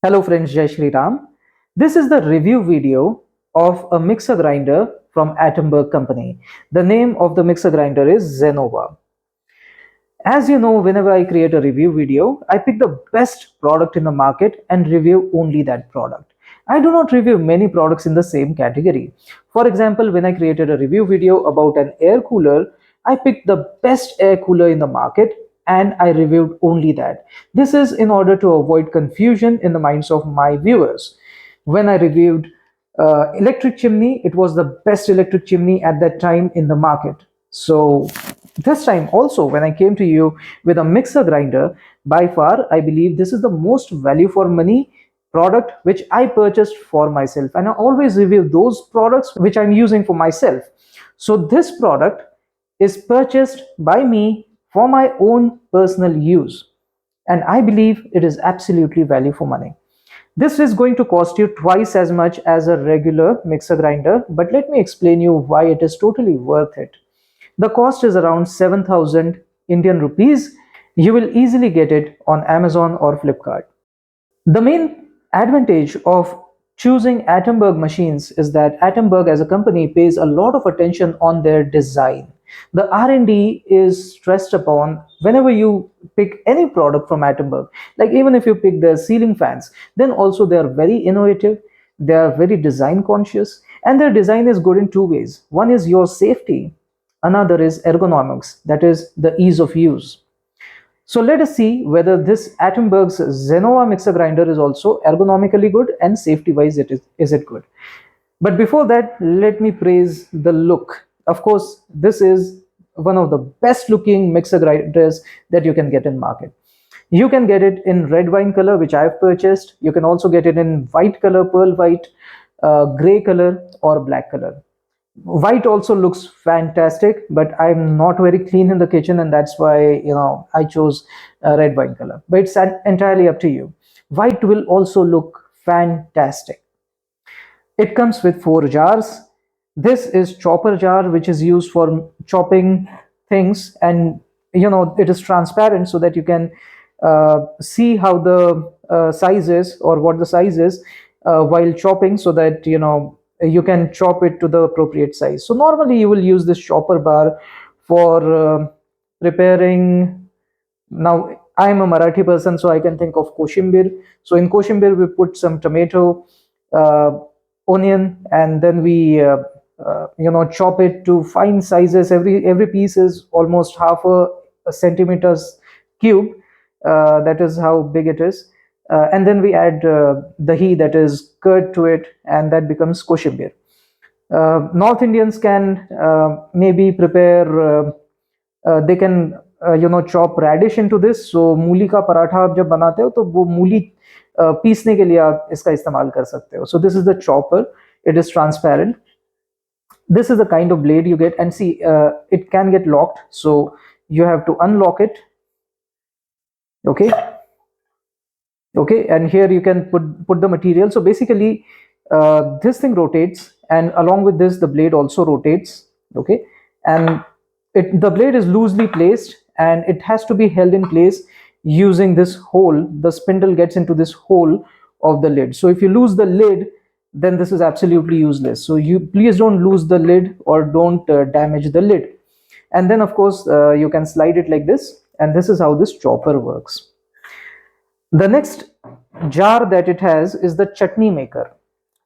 Hello friends, Jai Shri Ram. This is the review video of a mixer grinder from Atomberg company. The name of the mixer grinder is Zenova. As you know, whenever I create a review video, I pick the best product in the market and review only that product. I do not review many products in the same category. For example, when I created a review video about an air cooler, I picked the best air cooler in the market and I reviewed only that. This is in order to avoid confusion in the minds of my viewers. When I reviewed electric chimney, it was the best electric chimney at that time in the market. So this time also, when I came to you with a mixer grinder, by far I believe this is the most value for money product which I purchased for myself, and I always review those products which I'm using for myself. So this product is purchased by me for my own personal use, and I believe it is absolutely value for money. This is going to cost you twice as much as a regular mixer grinder, but let me explain you why it is totally worth it. The cost is around 7,000 Indian rupees. You will easily get it on Amazon or Flipkart. The main advantage of choosing Atomberg machines is that Atomberg as a company pays a lot of attention on their design. The R&D is stressed upon whenever you pick any product from Atomberg. Like even if you pick their ceiling fans, then also they are very innovative, they are very design conscious, and their design is good in two ways. One is your safety, another is ergonomics, that is the ease of use. So let us see whether this Atomberg's Zenova mixer grinder is also ergonomically good and safety wise is it good. But before that, let me praise the look. Of course, this is one of the best looking mixer grinders that you can get in market. You can get it in red wine color, which I've purchased. You can also get it in white color, pearl white, gray color, or black color. White also looks fantastic, but I'm not very clean in the kitchen, and that's why I chose red wine color. But it's entirely up to you. White will also look fantastic. It comes with 4 jars. This is chopper jar, which is used for chopping things, and it is transparent so that you can see how the size is, or what the size is while chopping, so that you can chop it to the appropriate size. So normally you will use this chopper bar for preparing. Now I'm a Marathi person, so I can think of koshimbir. So in koshimbir we put some tomato, onion, and then we chop it to fine sizes. Every piece is almost half a centimeters cube. That is how big it is. And then we add dahi, that is curd, to it, and that becomes koshimbir. North Indians can maybe prepare, they can chop radish into this. So मूली का पराठा आप जब बनाते हो तो वो मूली पीसने के लिए आप इसका इस्तेमाल कर सकते हो. So this is the chopper. It is transparent. This is the kind of blade you get, and see, it can get locked, so you have to unlock it. Okay, and here you can put the material. So basically this thing rotates, and along with this the blade also rotates. Okay, and the blade is loosely placed, and it has to be held in place using this hole. The spindle gets into this hole of the lid. So if you lose the lid, then this is absolutely useless. So you please don't lose the lid, or don't damage the lid. And then of course you can slide it like this, and this is how this chopper works. The next jar that it has is the Chutney Maker.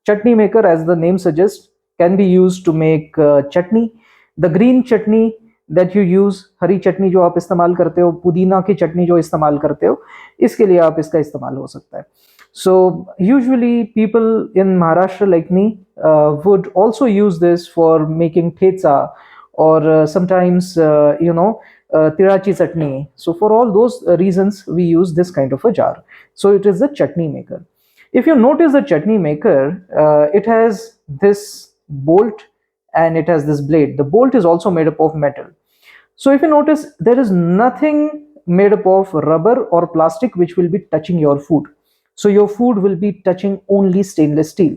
Chutney Maker, as the name suggests, can be used to make chutney. The green chutney that you use, हरी चटनी जो आप इस्तेमाल करते हो, पुदीना की चटनी जो इस्तेमाल करते हो, इसके लिए आप इसका इस्तेमाल हो सकता है. So usually people in Maharashtra like me would also use this for making thetsa, or sometimes tirachi chutney. So for all those reasons we use this kind of a jar. So it is the Chutney Maker. If you notice the Chutney Maker, it has this bolt and it has this blade. The bolt is also made up of metal. So if you notice, there is nothing made up of rubber or plastic which will be touching your food. So your food will be touching only stainless steel.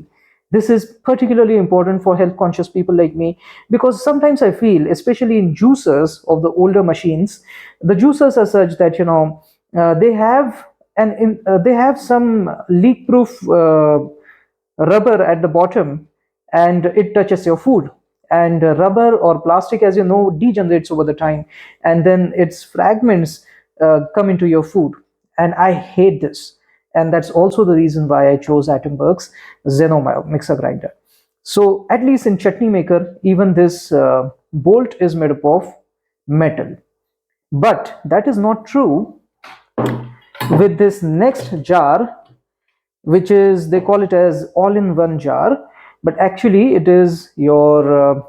This is particularly important for health conscious people like me, because sometimes I feel, especially in juicers of the older machines, the juicers are such that they have they have some leak proof rubber at the bottom, and it touches your food. And rubber or plastic, as you know, degenerates over the time, and then its fragments come into your food, and I hate this. And that's also the reason why I chose Atomberg's Zenoma mixer grinder. So at least in Chutney Maker, even this bolt is made up of metal. But that is not true with this next jar, which is, they call it as all-in-one jar, but actually it is your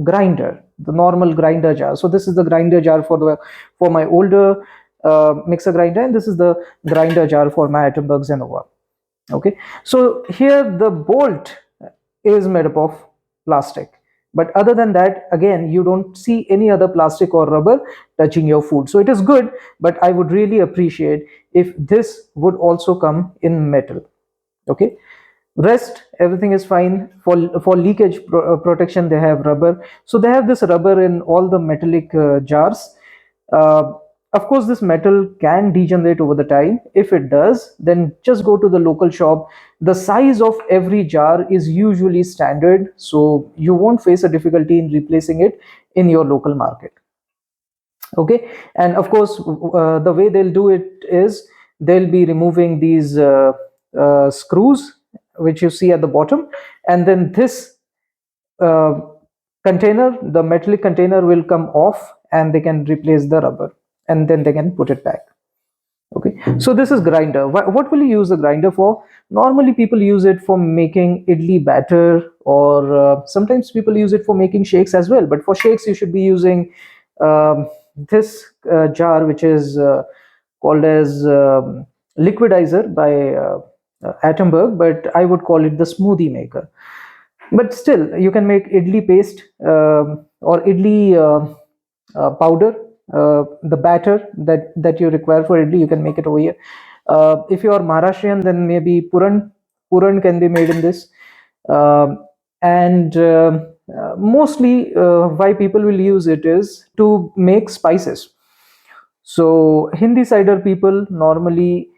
grinder, the normal grinder jar. So this is the grinder jar for my older mixer grinder, and this is the grinder jar for my Atomberg Zenova. Okay, so here the bolt is made up of plastic, but other than that, again, you don't see any other plastic or rubber touching your food. So it is good, but I would really appreciate if this would also come in metal. Okay, rest everything is fine. For leakage protection, they have rubber. So they have this rubber in all the metallic jars. uh, of course, this metal can degenerate over the time. If it does, then just go to the local shop. The size of every jar is usually standard, so you won't face a difficulty in replacing it in your local market. Okay, and of course, the way they'll do it is they'll be removing these screws which you see at the bottom, and then this uh, container, the metallic container, will come off, and they can replace the rubber, and then they can put it back. Okay, so this is grinder. What will you use the grinder for? Normally people use it for making idli batter, or sometimes people use it for making shakes as well. But for shakes, you should be using this jar, which is called as Liquidizer by Atomberg, but I would call it the Smoothie Maker. But still, you can make idli paste, or idli powder, the batter that you require for idli. You can make it over here. If you are Maharashtrian, then maybe puran can be made in this. And mostly, why people will use it is to make spices. So Hindi cider people normally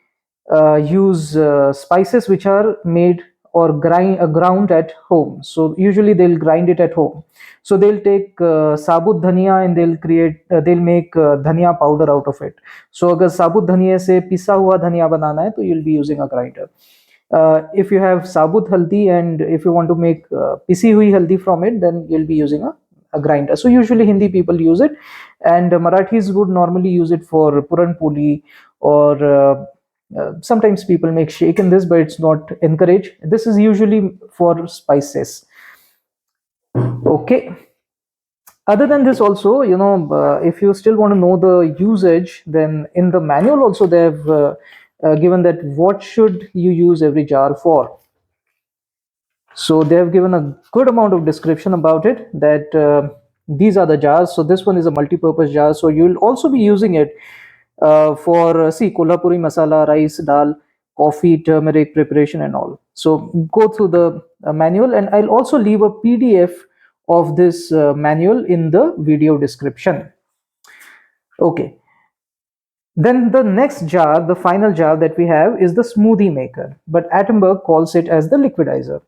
use spices which are made or ground at home. So usually they'll grind it at home. So they'll take sabut dhania, and they'll make dhania powder out of it. So agar sabut dhania se pisa hua dhania banana hai, to you'll be using a grinder. If you have sabut haldi, and if you want to make pisi hui haldi from it, then you'll be using a grinder. So usually Hindi people use it, and Marathis would normally use it for puran poli, or sometimes people make shake in this, but it's not encouraged. This is usually for spices. Okay, other than this also, if you still want to know the usage, then in the manual also they have given that what should you use every jar for. So they have given a good amount of description about it, that these are the jars. So this one is a multi-purpose jar, so you'll also be using it for see, Kolhapuri masala, rice, dal, coffee, turmeric preparation and all. So go through the manual, and I'll also leave a PDF of this manual in the video description. Okay, then the next jar, the final jar that we have, is the Smoothie Maker, but Atomberg calls it as the Liquidizer.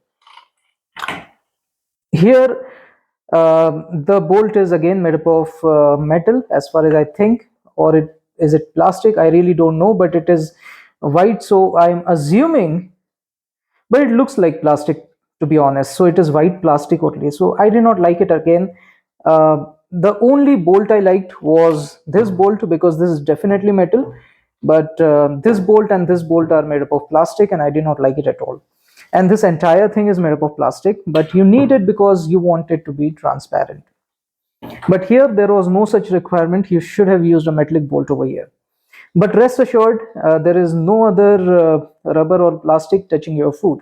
Here the bolt is again made up of metal, as far as I think, or is it plastic? I really don't know, but it is white, so I'm assuming, but it looks like plastic, to be honest. So it is white plastic only, so I did not like it again. The only bolt I liked was this bolt, because this is definitely metal, but this bolt and this bolt are made up of plastic, and I did not like it at all. And this entire thing is made up of plastic, but you need it because you want it to be transparent. But here there was no such requirement. You should have used a metallic bolt over here. But rest assured, there is no other rubber or plastic touching your food.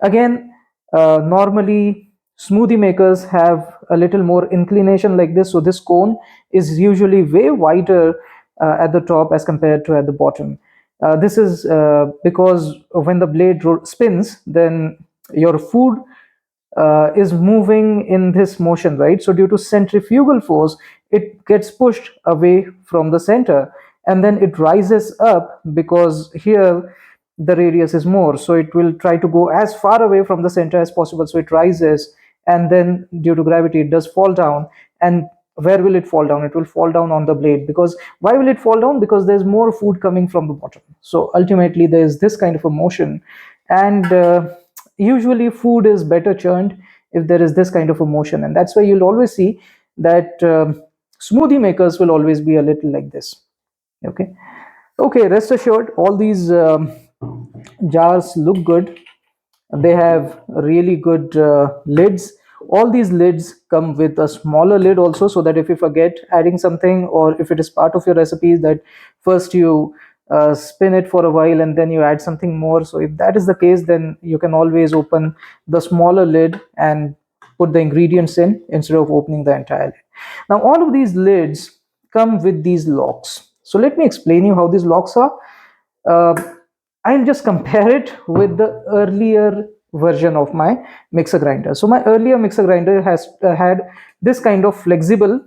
Again, normally smoothie makers have a little more inclination like this, so this cone is usually way wider at the top as compared to at the bottom. This is because when the blade spins, then your food is moving in this motion, right? So due to centrifugal force, it gets pushed away from the center, and then it rises up because here the radius is more, so it will try to go as far away from the center as possible. So it rises, and then due to gravity it does fall down. And where will it fall down? It will fall down on the blade. Because why will it fall down? Because there's more food coming from the bottom. So ultimately there's this kind of a motion, and usually food is better churned if there is this kind of a motion. And that's why you'll always see that smoothie makers will always be a little like this. Okay, rest assured, all these jars look good. They have really good lids. All these lids come with a smaller lid also, so that if you forget adding something, or if it is part of your recipes that first you spin it for a while and then you add something more, so if that is the case, then you can always open the smaller lid and put the ingredients in instead of opening the entire lid. Now all of these lids come with these locks. So let me explain you how these locks are. uh, I'll just compare it with the earlier version of my mixer grinder. So my earlier mixer grinder has had this kind of flexible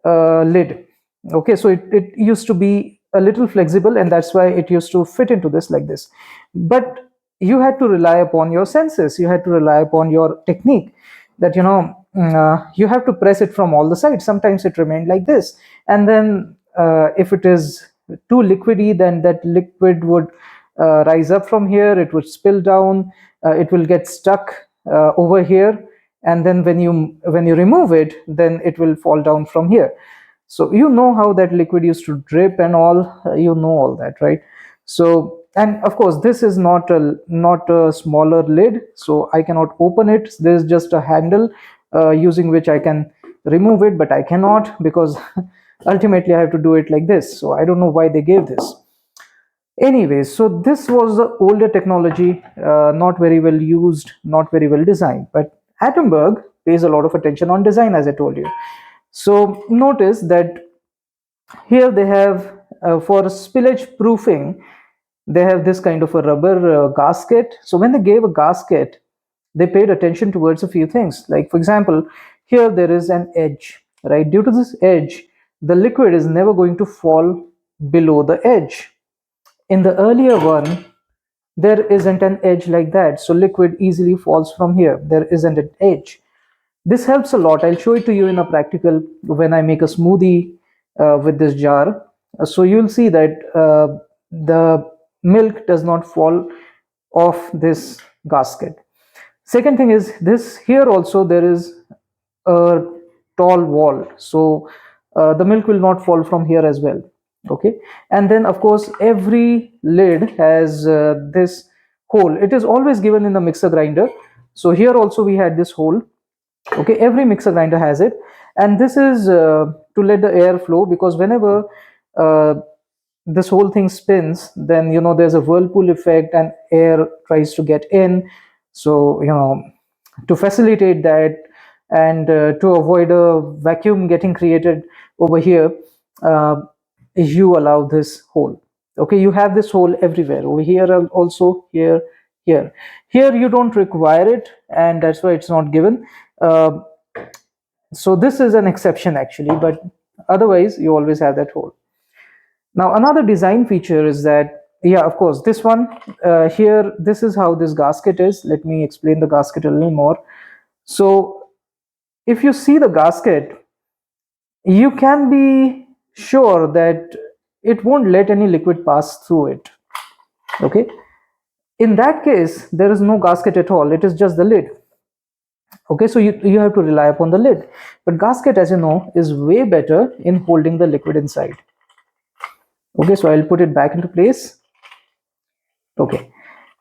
lid. Okay, so it used to be a little flexible, and that's why it used to fit into this like this. But you had to rely upon your senses, you had to rely upon your technique, that you have to press it from all the sides. Sometimes it remained like this, and then if it is too liquidy, then that liquid would rise up from here, it would spill down, it will get stuck over here, and then when you remove it, then it will fall down from here. So you know how that liquid used to drip and all, you know all that, right? So, and of course this is not a smaller lid, so I cannot open it. There's just a handle using which I can remove it, but I cannot, because ultimately I have to do it like this. So I don't know why they gave this. Anyways, so this was the older technology, not very well used, not very well designed. But Atomberg pays a lot of attention on design, as I told you. So notice that here they have, for spillage proofing, they have this kind of a rubber gasket. So when they gave a gasket, they paid attention towards a few things. Like, for example, here there is an edge, right? Due to this edge, the liquid is never going to fall below the edge. In the earlier one, there isn't an edge like that, so liquid easily falls from here. There isn't an edge. This helps a lot. I'll show it to you in a practical when I make a smoothie with this jar. So you'll see that the milk does not fall off this gasket. Second thing is this, here also there is a tall wall, so the milk will not fall from here as well. Okay, and then of course every lid has this hole. It is always given in the mixer grinder, so here also we had this hole. Okay, every mixer grinder has it, and this is to let the air flow, because whenever uh, this whole thing spins, then there's a whirlpool effect and air tries to get in. So to facilitate that, and to avoid a vacuum getting created over here, uh, you allow this hole. Okay, you have this hole everywhere, over here also, here you don't require it, and that's why it's not given. uh, so this is an exception actually, but otherwise you always have that hole. Now another design feature is that, yeah, of course, this one here, this is how this gasket is. Let me explain the gasket a little more. So if you see the gasket, you can be sure that it won't let any liquid pass through it. Okay, in that case there is no gasket at all, it is just the lid. Okay, so you have to rely upon the lid, but gasket, as you know, is way better in holding the liquid inside. Okay, so I'll put it back into place. Okay,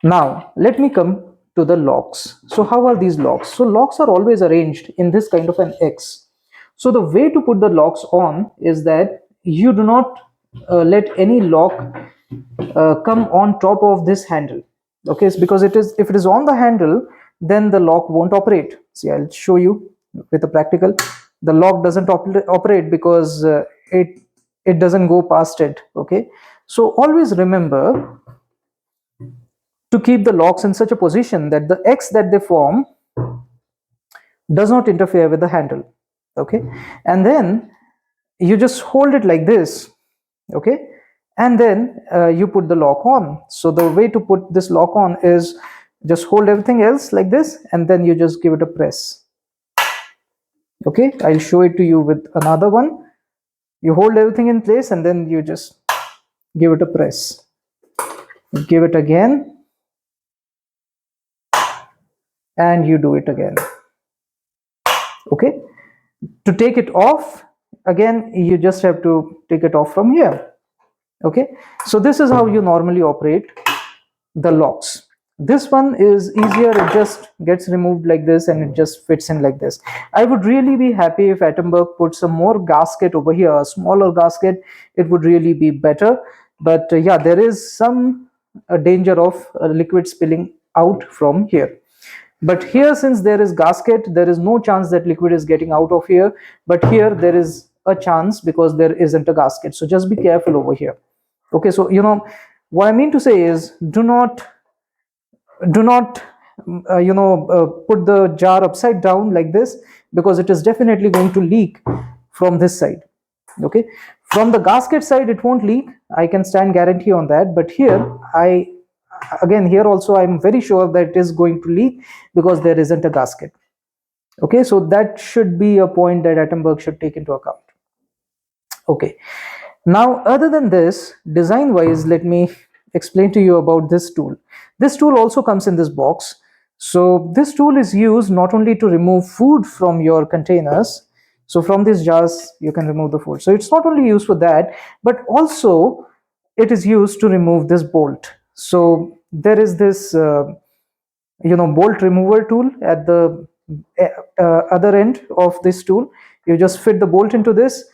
now let me come to the locks. So how are these locks? So locks are always arranged in this kind of an X. So the way to put the locks on is that you do not let any lock come on top of this handle. Okay, it's because if it is on the handle, then the lock won't operate. See, I'll show you with a practical. The lock doesn't operate because it doesn't go past it. Okay, so always remember to keep the locks in such a position that the X that they form does not interfere with the handle. Okay, and then you just hold it like this. Okay, and then you put the lock on. So the way to put this lock on is just hold everything else like this, and then you just give it a press. Okay, I'll show it to you with another one. You hold everything in place and then you just give it a press. Give it again, and you do it again. Okay, to take it off, again you just have to take it off from here. Okay, so this is how you normally operate the locks. This one is easier, it just gets removed like this and it just fits in like this. I would really be happy if Atomberg put some more gasket over here, a smaller gasket. It would really be better, but yeah, there is some danger of liquid spilling out from here. But here, since there is gasket, there is no chance that liquid is getting out of here, but here there is a chance because there isn't a gasket. So just be careful over here. Okay, so what I mean to say is, do not put the jar upside down like this, because it is definitely going to leak from this side. Okay, from the gasket side it won't leak, I can stand guarantee on that, but here here also I'm very sure that it is going to leak because there isn't a gasket. Okay, so that should be a point that Atomberg should take into account. Okay, now other than this, design wise, let me explain to you about this tool. This tool also comes in this box. So this tool is used not only to remove food from your containers, so from these jars you can remove the food, so it's not only used for that, but also it is used to remove this bolt. So there is this bolt remover tool at the other end of this tool. You just fit the bolt into this,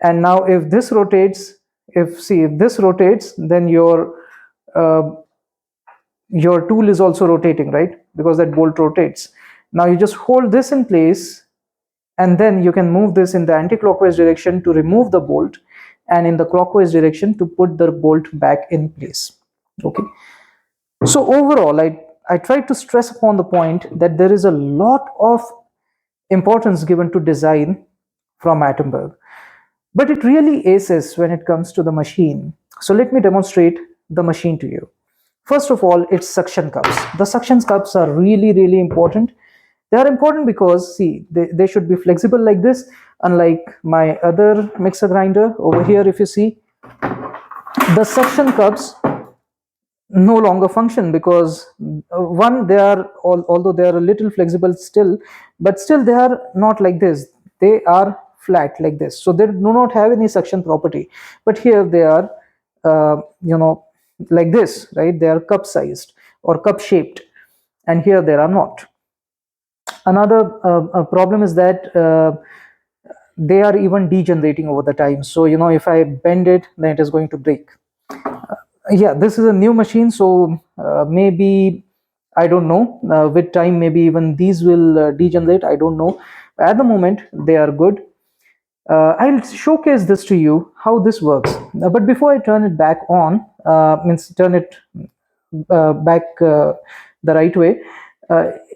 and now if this rotates, if this rotates, then your tool is also rotating, right? Because that bolt rotates. Now you just hold this in place, and then you can move this in the anti-clockwise direction to remove the bolt, and in the clockwise direction to put the bolt back in place. Okay, so overall I tried to stress upon the point that there is a lot of importance given to design from Atomberg, but it really aces when it comes to the machine. So let me demonstrate the machine to you. First of all, it's suction cups. The suction cups are really important. They are important because, see, they should be flexible like this, unlike my other mixer grinder over here. If you see, the suction cups no longer function because one, they are although they are a little flexible still, but still they are not like this. They are flat like this, so they do not have any suction property. But here they are like this, right? They are cup sized or cup shaped, and here they are not. Another problem is that they are even degenerating over the time. So if I bend it, then it is going to break. Yeah, this is a new machine, so maybe, I don't know, with time maybe even these will degenerate, I don't know. At the moment they are good. I'll showcase this to you how this works, but before I turn it back on, means turn it back the right way,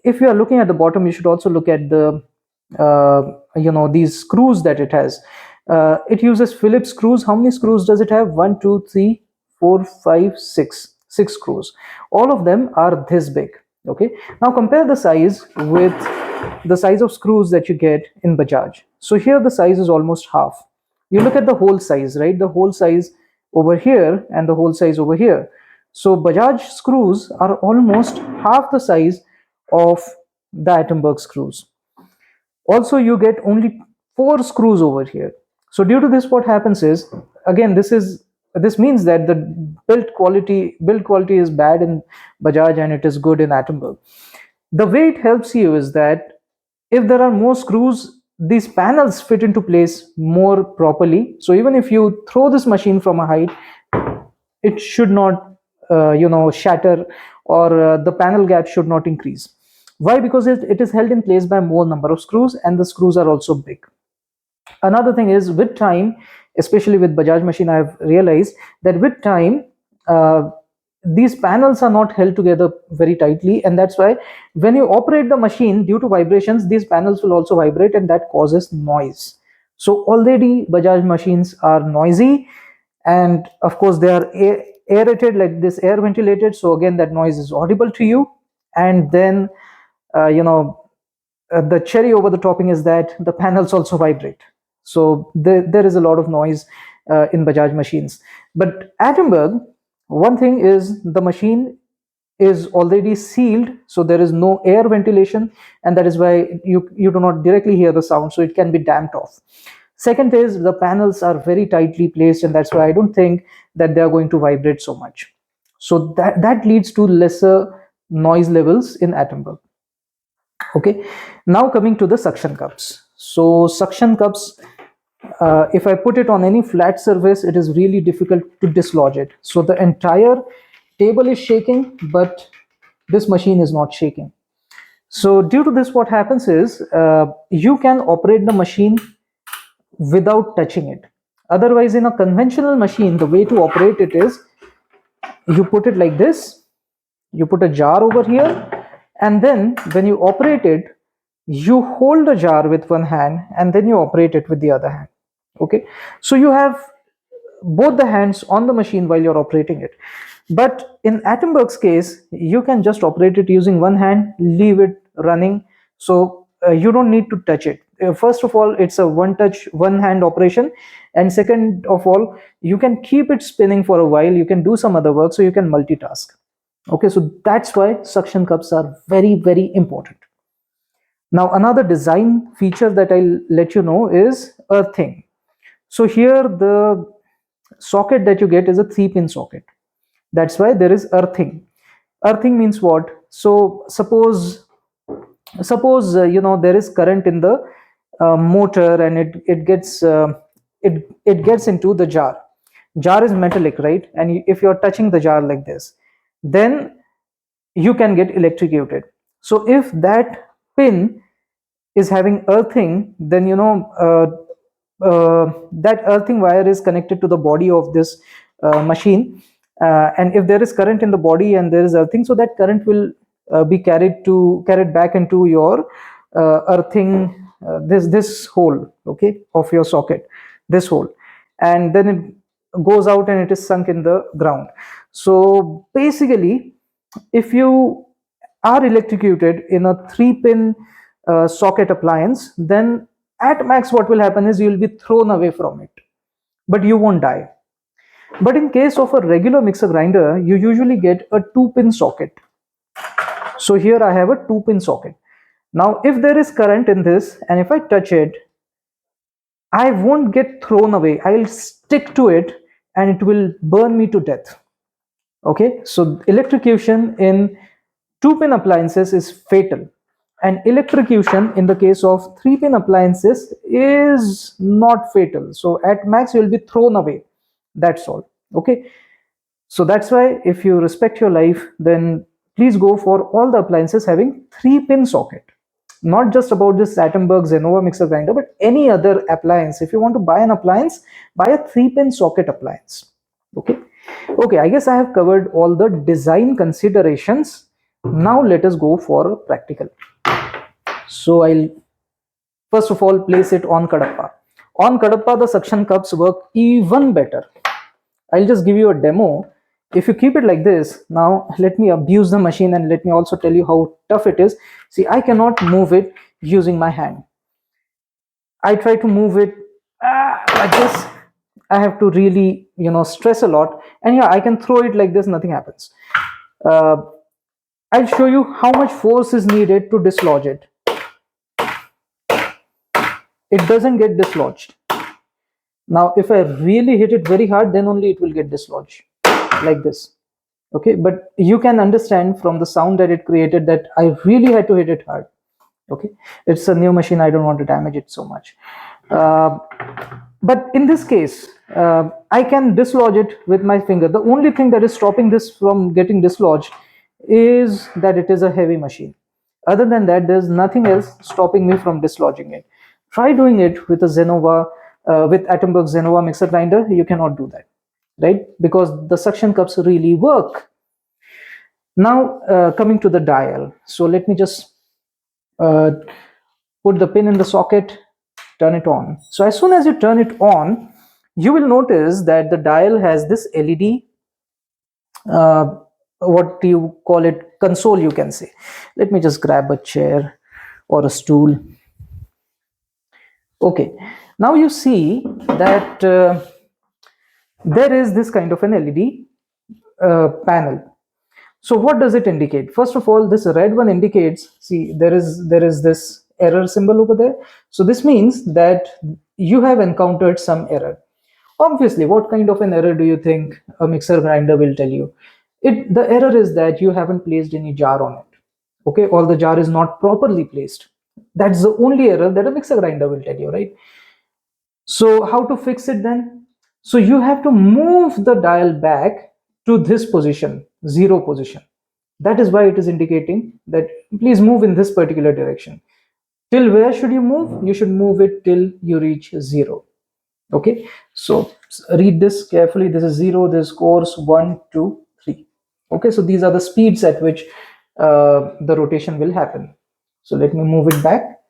if you are looking at the bottom, you should also look at the these screws that it has. It uses Phillips screws. How many screws does it have? 1 2 3 4 5 6 6 screws. All of them are this big. Okay, now compare the size with the size of screws that you get in Bajaj. So here the size is almost half. You look at the whole size, right? The whole size over here and the whole size over here. So Bajaj screws are almost half the size of the Atomberg screws. Also, you get only 4 screws over here. So due to this, what happens is, again, this means that the build quality is bad in Bajaj and it is good in Atomberg. The way it helps you is that if there are more screws, these panels fit into place more properly. So even if you throw this machine from a height, it should not shatter, or the panel gap should not increase. Why? Because it is held in place by more number of screws, and the screws are also big. Another thing is, with time, especially with Bajaj machine, I have realized that with time these panels are not held together very tightly, and that's why when you operate the machine, due to vibrations, these panels will also vibrate, and that causes noise. So already Bajaj machines are noisy, and of course they are aerated, like this, air ventilated, so again that noise is audible to you. And then the cherry over the topping is that the panels also vibrate, so there is a lot of noise in Bajaj machines. But Atomberg, one thing is the machine is already sealed, so there is no air ventilation, and that is why you do not directly hear the sound, so it can be damped off. Second is the panels are very tightly placed, and that's why I don't think that they are going to vibrate so much. So that leads to lesser noise levels in Atomberg. Okay, now coming to the suction cups. So suction cups, if I put it on any flat surface, it is really difficult to dislodge it. So the entire table is shaking, but this machine is not shaking. So due to this, what happens is you can operate the machine without touching it. Otherwise, in a conventional machine, the way to operate it is you put it like this, you put a jar over here, and then when you operate it, you hold the jar with one hand and then you operate it with the other hand. Okay, so you have both the hands on the machine while you're operating it. But in Atomberg's case, you can just operate it using one hand, leave it running, so you don't need to touch it. First of all, it's a one touch, one hand operation, and second of all, you can keep it spinning for a while, you can do some other work, so you can multitask. Okay, so that's why suction cups are very, very important. Now another design feature that I'll let you know is earthing. So here the socket that you get is a 3-pin socket. That's why there is earthing. Earthing means what? So suppose there is current in the motor, and it gets into the jar. Jar is metallic, right? And if you're touching the jar like this, then you can get electrocuted. So if that pin is having earthing, then that earthing wire is connected to the body of this machine, and if there is current in the body and there is earthing, so that current will be carried back into your earthing, this hole, okay, of your socket, this hole, and then it goes out and it is sunk in the ground. So basically, if you are electrocuted in a 3-pin socket appliance, then at max what will happen is you will be thrown away from it, but you won't die. But in case of a regular mixer grinder, you usually get a 2-pin socket. So here I have a 2-pin socket. Now if there is current in this and if I touch it, I won't get thrown away, I'll stick to it and it will burn me to death. Okay, so electrocution in 2-pin appliances is fatal, and electrocution in the case of 3-pin appliances is not fatal. So at max you will be thrown away, that's all. Okay, so that's why if you respect your life, then please go for all the appliances having 3-pin socket. Not just about this Atomberg Zenova mixer grinder, but any other appliance. If you want to buy an appliance, buy a 3-pin socket appliance. Okay, I guess I have covered all the design considerations. Now let us go for practical. So I'll first of all place it on kadappa. On kadappa, the suction cups work even better. I'll just give you a demo. If you keep it like this, now let me abuse the machine and let me also tell you how tough it is. See, I cannot move it using my hand. I try to move it like this. I have to really, stress a lot. And yeah, I can throw it like this, nothing happens. I'll show you how much force is needed to dislodge it. It doesn't get dislodged. Now, if I really hit it very hard, then only it will get dislodged like this. Okay, but you can understand from the sound that it created that I really had to hit it hard. Okay, it's a new machine, I don't want to damage it so much. But in this case, I can dislodge it with my finger. The only thing that is stopping this from getting dislodged is that it is a heavy machine. Other than that, there's nothing else stopping me from dislodging it. Try doing it with a Zenova, with Atomberg Zenova mixer grinder. You cannot do that, right? Because the suction cups really work. Now coming to the dial. So let me just put the pin in the socket, turn it on. So as soon as you turn it on, you will notice that the dial has this LED, uh, what do you call it, console, you can say. Let me just grab a chair or a stool. Okay, now you see that there is this kind of an LED panel. So what does it indicate? First of all, this red one indicates, see, there is this error symbol over there. So this means that you have encountered some error. Obviously, what kind of an error do you think a mixer grinder will tell you? The error is that you haven't placed any jar on it. Okay, or the jar is not properly placed. That's the only error that a mixer grinder will tell you, right? So how to fix it then? So you have to move the dial back to this position, 0 position. That is why it is indicating that please move in this particular direction. Till where should you move? You should move it till you reach 0. Okay, so read this carefully. This is 0, this course 1, 2, 3. Okay, so these are the speeds at which the rotation will happen. So let me move it back.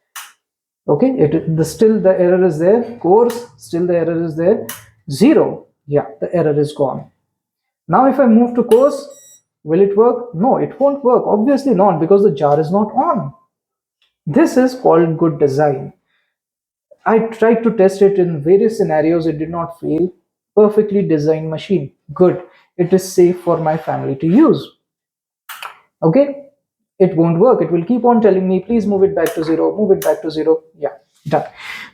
Okay, still the error is there. Course, still the error is there. 0, yeah, the error is gone. Now if I move to course, will it work? No, it won't work. Obviously not, because the jar is not on. This is called good design. I tried to test it in various scenarios. It did not fail. Perfectly designed machine. Good. It is safe for my family to use. Okay, it won't work. It will keep on telling me, please move it back to 0, move it back to 0. Yeah, done.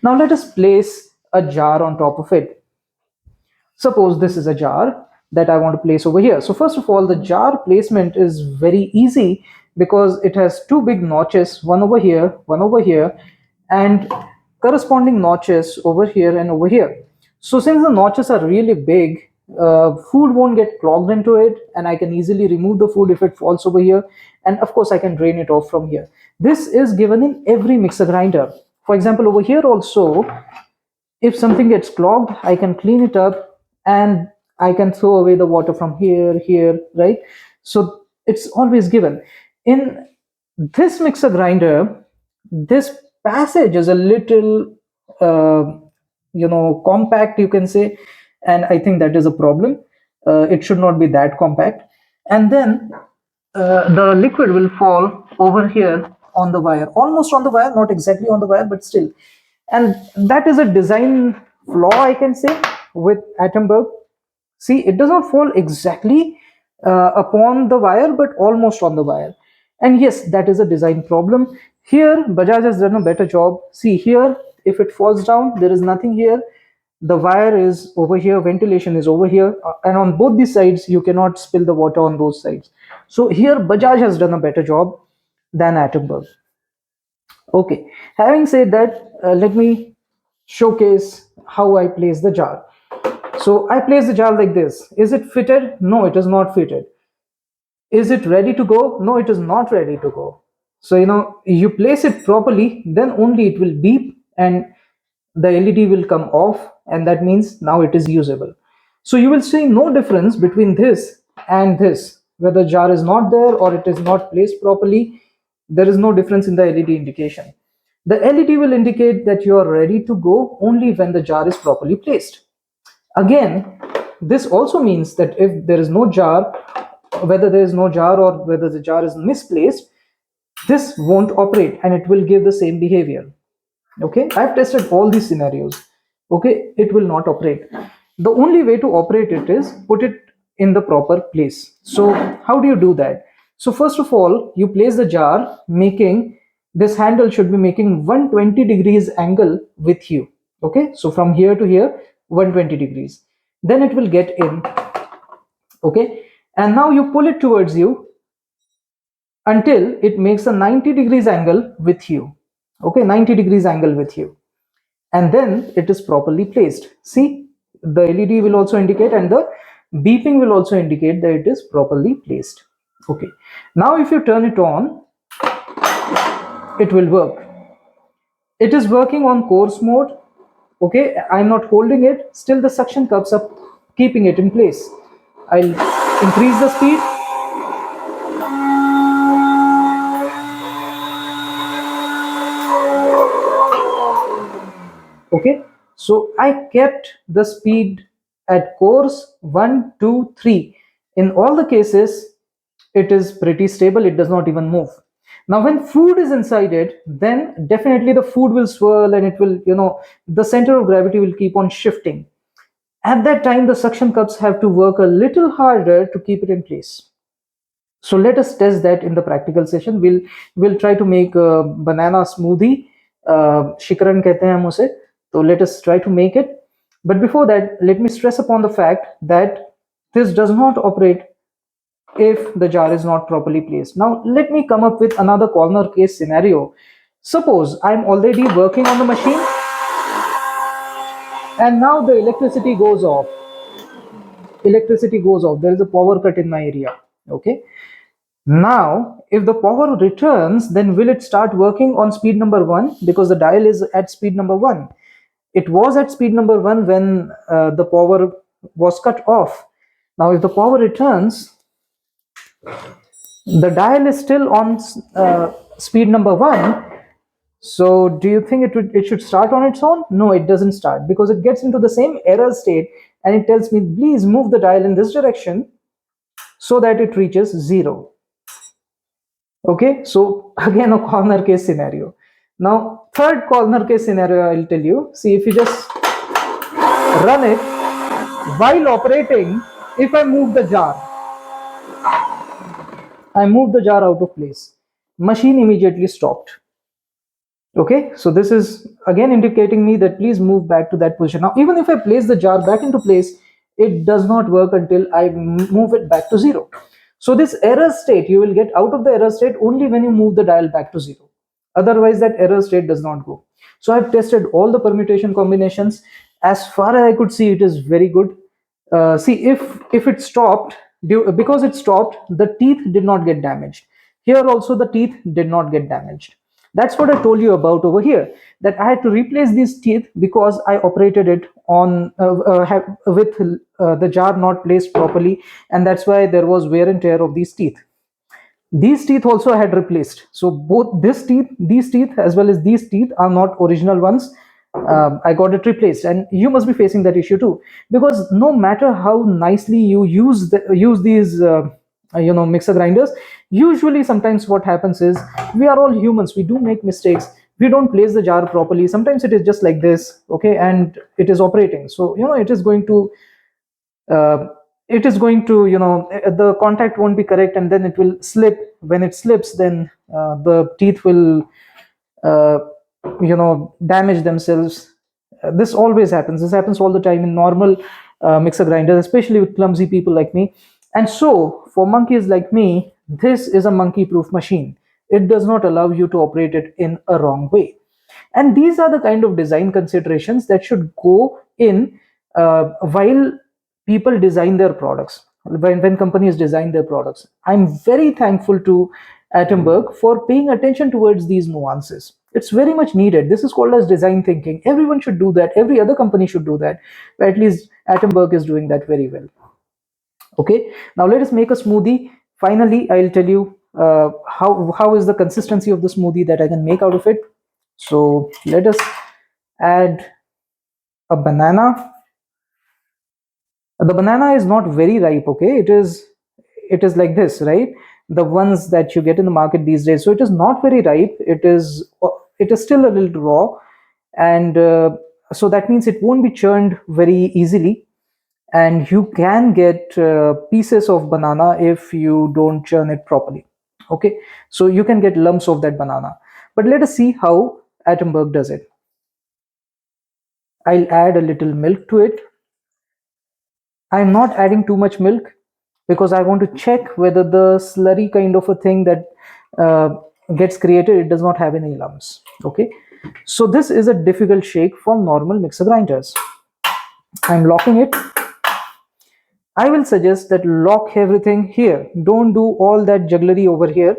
Now let us place a jar on top of it. Suppose this is a jar that I want to place over here. So first of all, the jar placement is very easy because it has two big notches, one over here, and corresponding notches over here and over here. So since the notches are really big, food won't get clogged into it, and I can easily remove the food if it falls over here. And of course, I can drain it off from here. This is given in every mixer grinder. For example, over here also, if something gets clogged, I can clean it up and I can throw away the water from here, right? So it's always given. In this mixer grinder, this passage is a little, compact, you can say, and I think that is a problem. It should not be that compact. And then the liquid will fall over here on the wire, almost on the wire, not exactly on the wire, but still. And that is a design flaw, I can say, with Atomberg. See, it does not fall exactly upon the wire, but almost on the wire. And yes, that is a design problem. Here, Bajaj has done a better job. See here, if it falls down, there is nothing here. The wire is over here, ventilation is over here, and on both these sides, you cannot spill the water on those sides. So here, Bajaj has done a better job than Atomberg. Okay, having said that, let me showcase how I place the jar. So I place the jar like this. Is it fitted? No, it is not fitted. Is it ready to go? No, it is not ready to go. So, you place it properly, then only it will beep and the LED will come off, and that means now it is usable. So you will see no difference between this and this, whether the jar is not there or it is not placed properly. There is no difference in the LED indication. The LED will indicate that you are ready to go only when the jar is properly placed. Again, this also means that if there is no jar, whether there is no jar or whether the jar is misplaced, this won't operate and it will give the same behavior. Okay, I've tested all these scenarios. Okay, it will not operate. The only way to operate it is put it in the proper place. So how do you do that? So first of all, you place the jar, making this handle should be making 120 degrees angle with you. Okay, so from here to here, 120 degrees. Then it will get in. Okay, and now you pull it towards you until it makes a 90 degrees angle with you. Okay, 90 degrees angle with you, and then it is properly placed. See, the LED will also indicate and the beeping will also indicate that it is properly placed. Okay, now if you turn it on, it will work. It is working on course mode. Okay, I'm not holding it, still the suction cups are keeping it in place. I'll increase the speed. Okay, So I kept the speed at course 1, 2, 3. In all the cases, it is pretty stable, it does not even move. Now when food is inside it, then definitely the food will swirl and it will, the center of gravity will keep on shifting. At that time, the suction cups have to work a little harder to keep it in place. So let us test that in the practical session. We'll try to make a banana smoothie. Shikran kehte hain hum use. So let us try to make it. But before that, let me stress upon the fact that this does not operate if the jar is not properly placed. Now let me come up with another corner case scenario. Suppose I'm already working on the machine and now the electricity goes off. There is a power cut in my area. Okay, now if the power returns, then will it start working on speed number 1 because the dial is at speed number 1? It was at speed number 1 when the power was cut off. Now if the power returns, the dial is still on speed number 1. So do you think it should start on its own? No, it doesn't start because it gets into the same error state and it tells me, please move the dial in this direction so that it reaches 0. Okay, so again a corner case scenario. Now third corner case scenario I'll tell you. See, if you just run it while operating, if I move the jar out of place, machine immediately stopped. Okay, so this is again indicating me that please move back to that position. Now even if I place the jar back into place, it does not work until I move it back to 0. So this error state, you will get out of the error state only when you move the dial back to 0. Otherwise that error state does not go. So I've tested all the permutation combinations. As far as I could see, it is very good. See, if it stopped, because it stopped, the teeth did not get damaged. Here also the teeth did not get damaged. That's what I told you about over here, that I had to replace these teeth because I operated it on with the jar not placed properly, and that's why there was wear and tear of these teeth. These teeth also I had replaced. So both these teeth as well as these teeth are not original ones. I got it replaced, and you must be facing that issue too, because no matter how nicely you use these mixer grinders, usually sometimes what happens is we are all humans, we do make mistakes, we don't place the jar properly, sometimes it is just like this, okay, and it is operating. So it is going to uh, the contact won't be correct and then it will slip. When it slips, then the teeth will uh, damage themselves. This always happens. This happens all the time in normal mixer grinders, especially with clumsy people like me. And so for monkeys like me, this is a monkey proof machine. It does not allow you to operate it in a wrong way. And these are the kind of design considerations that should go in while people design their products, when companies design their products. I'm very thankful to Atomberg for paying attention towards these nuances. It's very much needed. This is called as design thinking. Everyone should do that. Every other company should do that. But at least Atomberg is doing that very well. Okay, now let us make a smoothie. Finally, I'll tell you how is the consistency of the smoothie that I can make out of it. So let us add a banana. The banana is not very ripe. Okay, it is like this, right? The ones that you get in the market these days. So it is not very ripe. It is still a little raw, and so that means it won't be churned very easily, and you can get pieces of banana if you don't churn it properly. Okay, so you can get lumps of that banana. But let us see how Atomberg does it. I'll add a little milk to it. I'm not adding too much milk because I want to check whether the slurry kind of a thing that uh, gets created, it does not have any lumps. Okay, so this is a difficult shake for normal mixer grinders. I'm locking it. I will suggest that lock everything here. Don't do all that jugglery over here.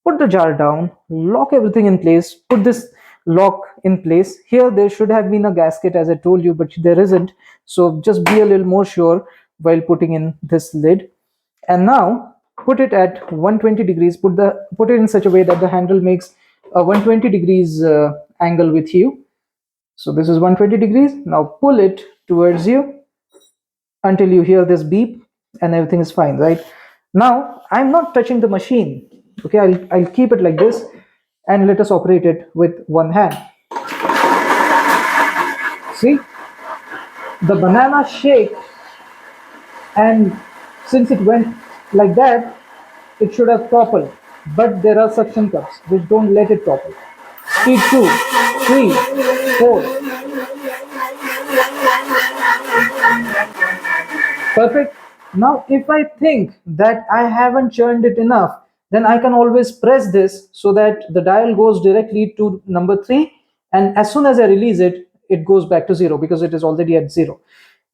Put the jar down, lock everything in place, put this lock in place. Here there should have been a gasket as I told you, but there isn't. So just be a little more sure while putting in this lid. And now put it at 120 degrees. Put it in such a way that the handle makes a 120 degrees angle with you. So this is 120 degrees. Now pull it towards you until you hear this beep and everything is fine, right? Now I'm not touching the machine. Okay, I'll keep it like this and let us operate it with one hand. See, the banana shake, and since it went like that, it should have toppled. But there are suction cups which don't let it topple. Speed 2, 3, 4. Perfect. Now, if I think that I haven't churned it enough, then I can always press this so that the dial goes directly to number 3, and as soon as I release it, it goes back to 0 because it is already at 0.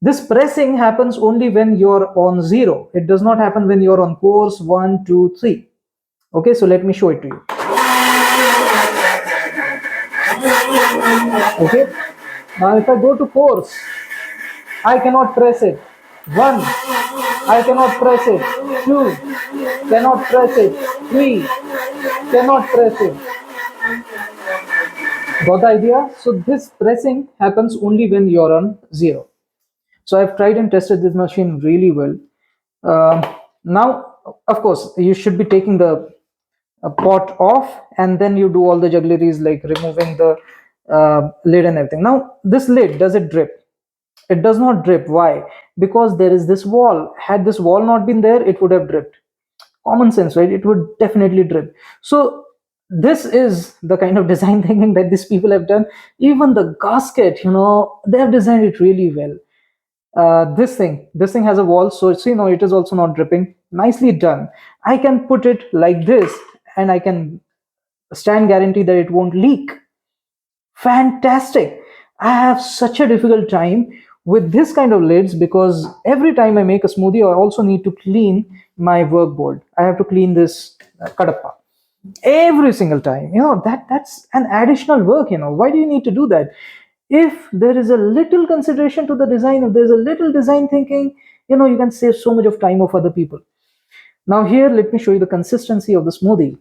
This pressing happens only when you're on 0. It does not happen when you're on course 1, 2, 3. Okay, so let me show it to you. Okay, now if I go to course, I cannot press it. 1, I cannot press it. 2, cannot press it. 3, cannot press it. Got the idea? So this pressing happens only when you're on 0. So I've tried and tested this machine really well. Now, of course, you should be taking the pot off, and then you do all the juggleries like removing the lid and everything. Now, this lid, does it drip? It does not drip. Why? Because there is this wall. Had this wall not been there, it would have dripped. Common sense, right? It would definitely drip. So this is the kind of design thinking that these people have done. Even the gasket, they have designed it really well. This thing has a wall, so see, it is also not dripping. Nicely done. I can put it like this, and I can stand guarantee that it won't leak. Fantastic. I have such a difficult time with this kind of lids because every time I make a smoothie, I also need to clean my work board. I have to clean this kadappa every single time. That's an additional work. Why do you need to do that? If there is a little consideration to the design, if there's a little design thinking, you can save so much of time of other people. Now here, let me show you the consistency of the smoothie.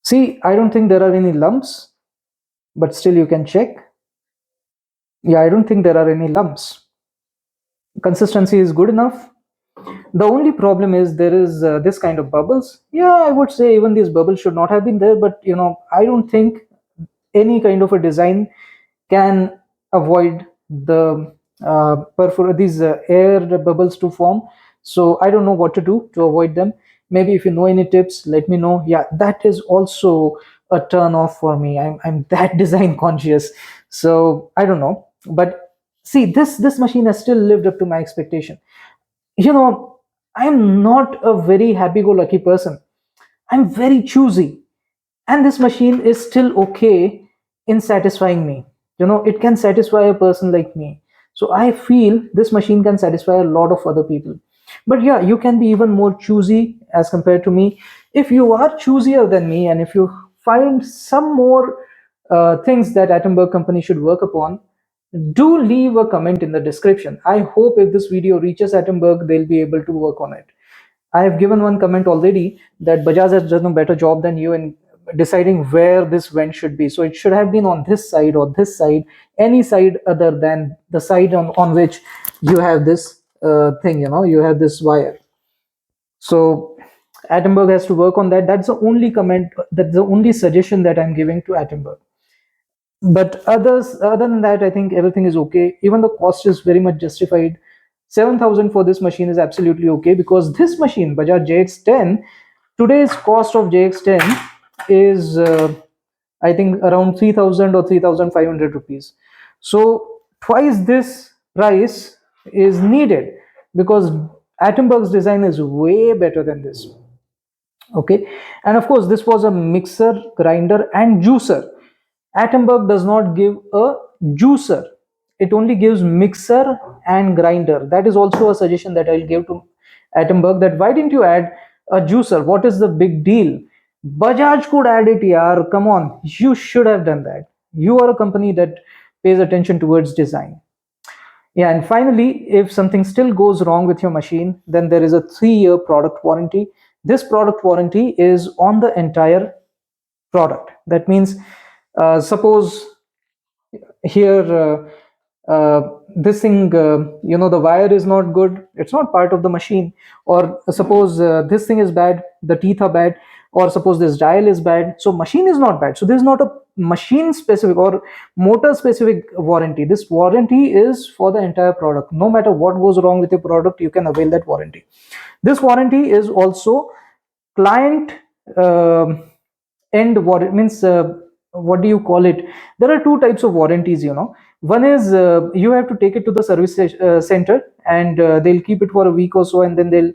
See, I don't think there are any lumps, but still you can check. Yeah, I don't think there are any lumps. Consistency is good enough. The only problem is there is this kind of bubbles. Yeah, I would say even these bubbles should not have been there, but I don't think any kind of a design can avoid the these air bubbles to form. So I don't know what to do to avoid them. Maybe if you know any tips, let me know. Yeah, that is also a turn off for me. I'm that design conscious, so I don't know. But see, this machine has still lived up to my expectation. I'm not a very happy-go-lucky person. I'm very choosy, and this machine is still okay in satisfying me. It can satisfy a person like me. So I feel this machine can satisfy a lot of other people. But yeah, you can be even more choosy as compared to me. If you are choosier than me, and if you find some more things that Atomberg company should work upon, do leave a comment in the description. I hope if this video reaches Atomberg, they'll be able to work on it. I have given one comment already that Bajaj has done a better job than you in deciding where this vent should be. So it should have been on this side or this side, any side other than the side on which you have this thing, you have this wire. So Atomberg has to work on that. That's the only comment, that's the only suggestion that I'm giving to Atomberg. But other than that, I think everything is okay. Even the cost is very much justified. 7,000 for this machine is absolutely okay, because this machine, Bajaj JX10, today's cost of JX10 is I think around 3,000 or 3,500 rupees. So twice this price is needed because Atomberg's design is way better than this. Okay, and of course this was a mixer, grinder and juicer. Atomberg does not give a juicer, it only gives mixer and grinder. That is also a suggestion that I'll give to Atomberg, that why didn't you add a juicer? What is the big deal? Bajaj could add it, yaar. Come on, you should have done that. You are a company that pays attention towards design. Yeah, and finally, if something still goes wrong with your machine, then there is a 3-year product warranty. This product warranty is on the entire product. That means Suppose here this thing, the wire is not good, it's not part of the machine. Or suppose this thing is bad, the teeth are bad. Or suppose this dial is bad, so machine is not bad. So this is not a machine specific or motor specific warranty. This warranty is for the entire product. No matter what goes wrong with your product, you can avail that warranty. This warranty is also client end warranty. Means what do you call it? There are two types of warranties. One is you have to take it to the service center, and they'll keep it for a week or so, and then they'll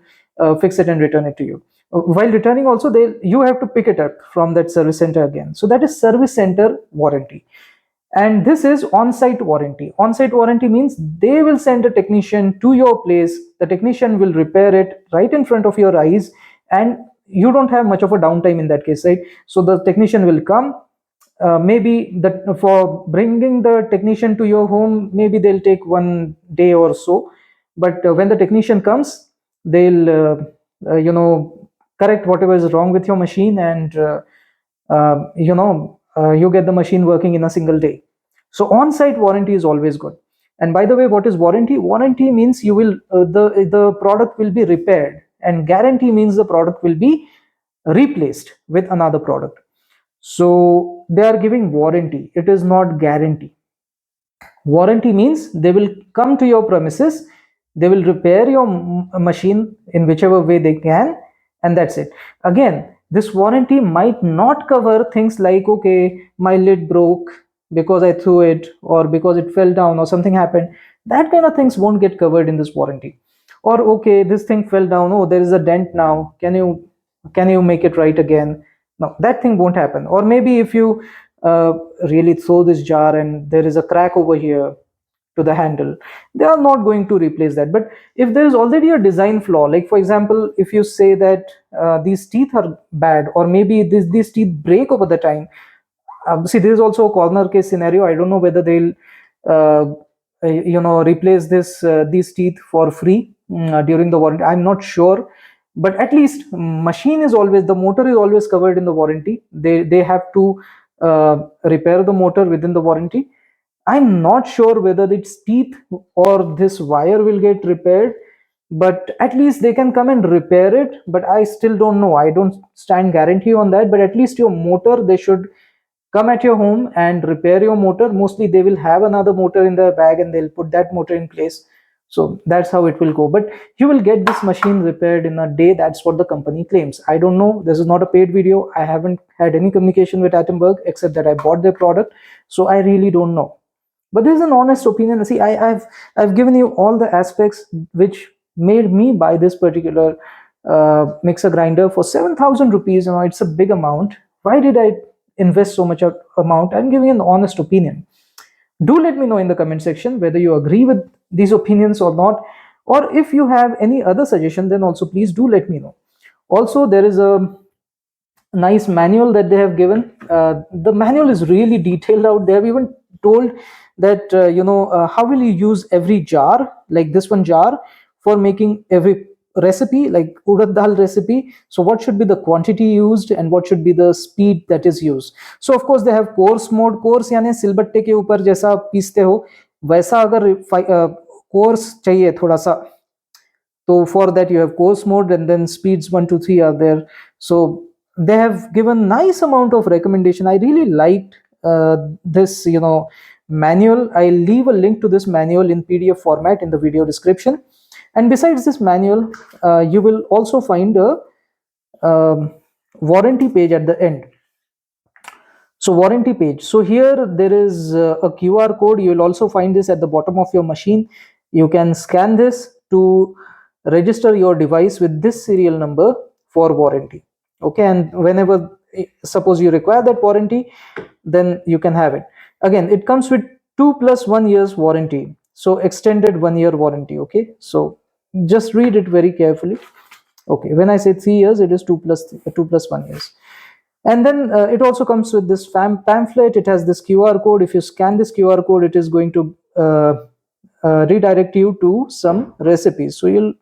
fix it and return it to you. While returning also, you have to pick it up from that service center again. So that is service center warranty. And this is on-site warranty. On-site warranty means they will send a technician to your place. The technician will repair it right in front of your eyes, and you don't have much of a downtime in that case, right? So the technician will come. Maybe that for bringing the technician to your home, maybe they'll take 1 day or so. But when the technician comes, they'll correct whatever is wrong with your machine, and you get the machine working in a single day. So on-site warranty is always good. And by the way, what is warranty? Warranty means you will the product will be repaired, and guarantee means the product will be replaced with another product. So they are giving warranty, it is not guarantee. Warranty means they will come to your premises, they will repair your machine in whichever way they can, and that's it. Again, this warranty might not cover things like, okay, my lid broke because I threw it, or because it fell down, or something happened. That kind of things won't get covered in this warranty. Or okay, this thing fell down, oh, there is a dent now, can you make it right again? No, that thing won't happen. Or maybe if you really throw this jar and there is a crack over here to the handle, they are not going to replace that. But if there is already a design flaw, like for example, if you say that these teeth are bad, or maybe these teeth break over the time. See, there is also a corner case scenario. I don't know whether they'll replace these teeth for free during the warranty. I'm not sure. But at least machine is always, the motor is always covered in the warranty. They have to repair the motor within the warranty. I'm not sure whether it's teeth or this wire will get repaired, but at least they can come and repair it. But I still don't know, I don't stand guarantee on that. But at least your motor, they should come at your home and repair your motor. Mostly they will have another motor in their bag, and they'll put that motor in place. So that's how it will go. But you will get this machine repaired in a day. That's what the company claims. I don't know, this is not a paid video. I haven't had any communication with Atomberg except that I bought their product, so I really don't know. But this is an honest opinion. See, I've given you all the aspects which made me buy this particular mixer grinder for 7,000 rupees. It's a big amount. Why did I invest so much amount? I'm giving an honest opinion. Do let me know in the comment section whether you agree with these opinions or not, or if you have any other suggestion, then also please do let me know. Also, there is a nice manual that they have given. The manual is really detailed out. They have even told that how will you use every jar, like this one jar, for making every recipe, like urad dal recipe. So what should be the quantity used, and what should be the speed that is used. So of course they have coarse mode. Coarse यानी सिलबट्टे के ऊपर जैसा पीसते हो, वैसा अगर coarse चाहिए थोड़ा सा, so for that you have coarse mode, and then speeds 1 to 3 are there. So they have given nice amount of recommendation. I really liked this manual. I'll leave a link to this manual in PDF format in the video description. And besides this manual, you will also find a warranty page at the end. So warranty page. So here there is a QR code. You will also find this at the bottom of your machine. You can scan this to register your device with this serial number for warranty. Okay, and whenever suppose you require that warranty, then you can have it. Again, it comes with 2 + 1 years warranty. So extended 1 year warranty. Okay, so just read it very carefully. Okay, when I say 3 years, it is 2 + 1 years. And then it also comes with this pamphlet. It has this QR code. If you scan this QR code, it is going to redirect you to some recipes. So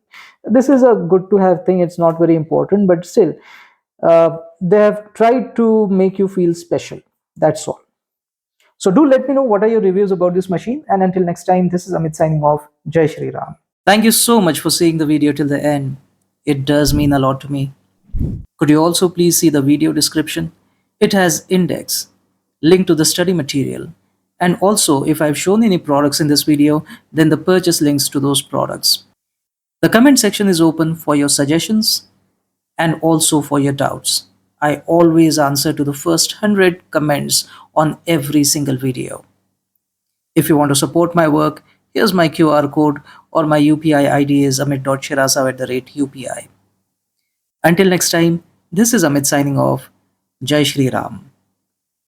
this is a good to have thing. It's not very important, but still they have tried to make you feel special. That's all. So do let me know what are your reviews about this machine, and until next time, this is Amit signing off. Jai Shri Ram. Thank you so much for seeing the video till the end. It does mean a lot to me. Could you also please see the video description? It has index, link to the study material, and also if I've shown any products in this video, then the purchase links to those products. The comment section is open for your suggestions and also for your doubts. I always answer to the first 100 comments on every single video. If you want to support my work, here's my QR code or my UPI ID is amit.shirasao@UPI. Until next time, this is Amit signing off. Jai Shri Ram.